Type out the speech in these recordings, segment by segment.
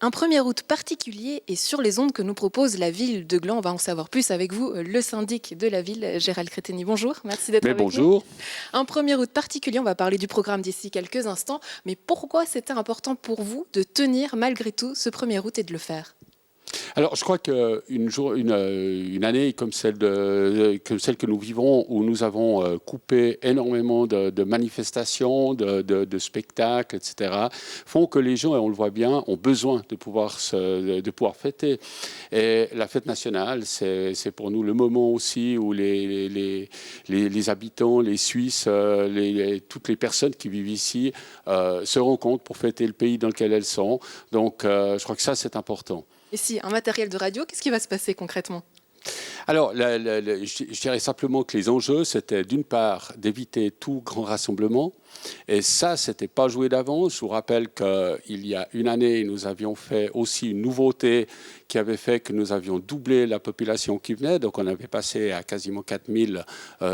Un 1er août particulier est sur les ondes que nous propose la ville de Gland. On va en savoir plus avec vous, le syndic de la ville, Gérald Créteni. Bonjour, merci d'être avec nous. Bonjour. Un 1er août particulier, on va parler du programme d'ici quelques instants. Mais pourquoi c'était important pour vous de tenir malgré tout ce 1er août et de le faire ? Alors, je crois qu'une année comme celle que nous vivons, où nous avons coupé énormément de manifestations, de spectacles, etc., font que les gens, et on le voit bien, ont besoin de pouvoir fêter. Et la fête nationale, c'est pour nous le moment aussi où les habitants, les Suisses, toutes les personnes qui vivent ici se rencontrent pour fêter le pays dans lequel elles sont. Donc, je crois que ça, c'est important. Et si un matériel de radio, qu'est-ce qui va se passer concrètement ? Alors, je dirais simplement que les enjeux, c'était d'une part d'éviter tout grand rassemblement. Et ça, ce n'était pas joué d'avance. Je vous rappelle qu'il y a une année, nous avions fait aussi une nouveauté qui avait fait que nous avions doublé la population qui venait. Donc, on avait passé à quasiment 4000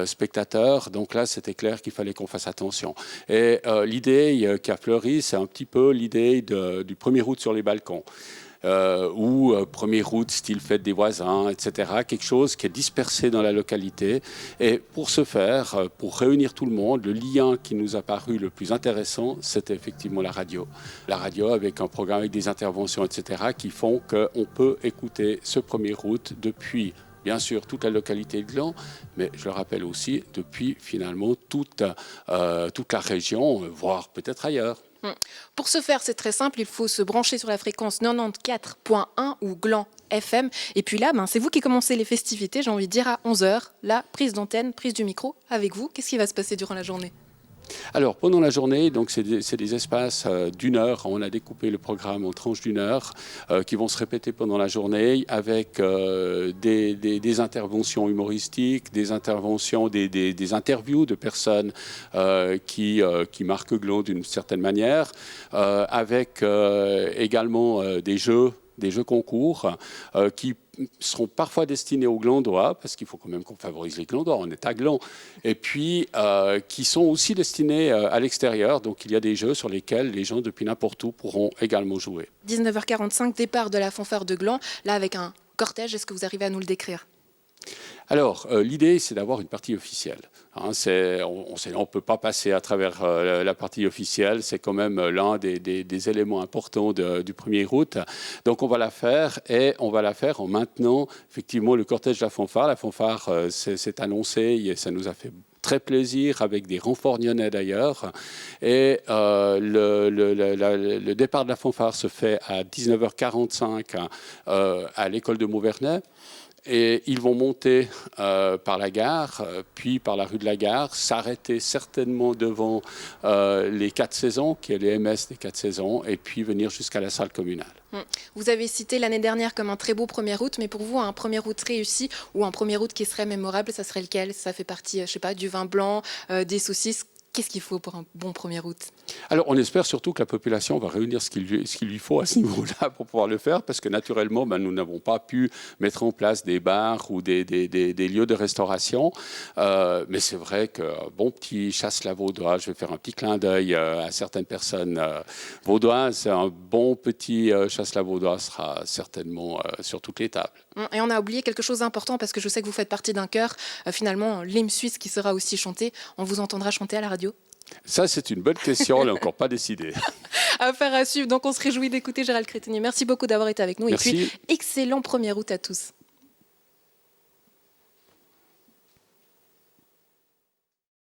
spectateurs. Donc là, c'était clair qu'il fallait qu'on fasse attention. Et l'idée qui a fleuri, c'est un petit peu l'idée du 1er août sur les balcons. Ou 1er août, style fête des voisins, etc. Quelque chose qui est dispersé dans la localité. Et pour ce faire, pour réunir tout le monde, le lien qui nous a paru le plus intéressant, c'était effectivement la radio. La radio avec un programme, avec des interventions, etc. qui font qu'on peut écouter ce 1er août depuis, bien sûr, toute la localité de Gland, mais je le rappelle aussi, depuis finalement toute la région, voire peut-être ailleurs. Pour ce faire, c'est très simple, il faut se brancher sur la fréquence 94.1 ou Gland FM. Et puis là, c'est vous qui commencez les festivités, j'ai envie de dire à 11h. La prise d'antenne, prise du micro avec vous. Qu'est-ce qui va se passer durant la journée ? Alors, pendant la journée, donc c'est des espaces d'une heure. On a découpé le programme en tranches d'une heure qui vont se répéter pendant la journée avec des interventions humoristiques, des interventions, des interviews de personnes qui marquent Gland d'une certaine manière, avec également des jeux concours qui seront parfois destinés aux Glandois, parce qu'il faut quand même qu'on favorise les Glandois, on est à Gland, et puis qui sont aussi destinés à l'extérieur. Donc il y a des jeux sur lesquels les gens depuis n'importe où pourront également jouer. 19h45, départ de la fanfare de Gland, là avec un cortège, est-ce que vous arrivez à nous le décrire ? Alors, l'idée, c'est d'avoir une partie officielle. On ne peut pas passer à travers la partie officielle. C'est quand même l'un des éléments importants du 1er août. Donc, on va la faire et on va la faire en maintenant effectivement le cortège de la fanfare. La fanfare, c'est annoncé et ça nous a fait très plaisir, avec des renforts nyonnais d'ailleurs. Et le départ de la fanfare se fait à 19h45 à l'école de Mauverney. Et ils vont monter par la gare, puis par la rue de la Gare, s'arrêter certainement devant les 4 saisons, qui est les MS des 4 saisons, et puis venir jusqu'à la salle communale. Vous avez cité l'année dernière comme un très beau 1er août, mais pour vous, un 1er août réussi ou un 1er août qui serait mémorable, ça serait lequel ? Ça fait partie, je sais pas, du vin blanc, des saucisses. Qu'est-ce qu'il faut pour un bon 1er août ? Alors, on espère surtout que la population va réunir ce qu'il lui faut à ce niveau-là pour pouvoir le faire, parce que naturellement, nous n'avons pas pu mettre en place des bars ou des lieux de restauration. Mais c'est vrai qu'un bon petit chasse-la-vaudois, je vais faire un petit clin d'œil à certaines personnes vaudoises, un bon petit chasse-la-vaudois sera certainement sur toutes les tables. Et on a oublié quelque chose d'important, parce que je sais que vous faites partie d'un chœur, finalement, l'hymne suisse qui sera aussi chanté. On vous entendra chanter à la radio ? Ça, c'est une bonne question, on n'a encore pas décidé. Affaire à suivre, donc on se réjouit d'écouter Gérald Créteni. Merci beaucoup d'avoir été avec nous. Merci. Et puis, excellent 1er août à tous.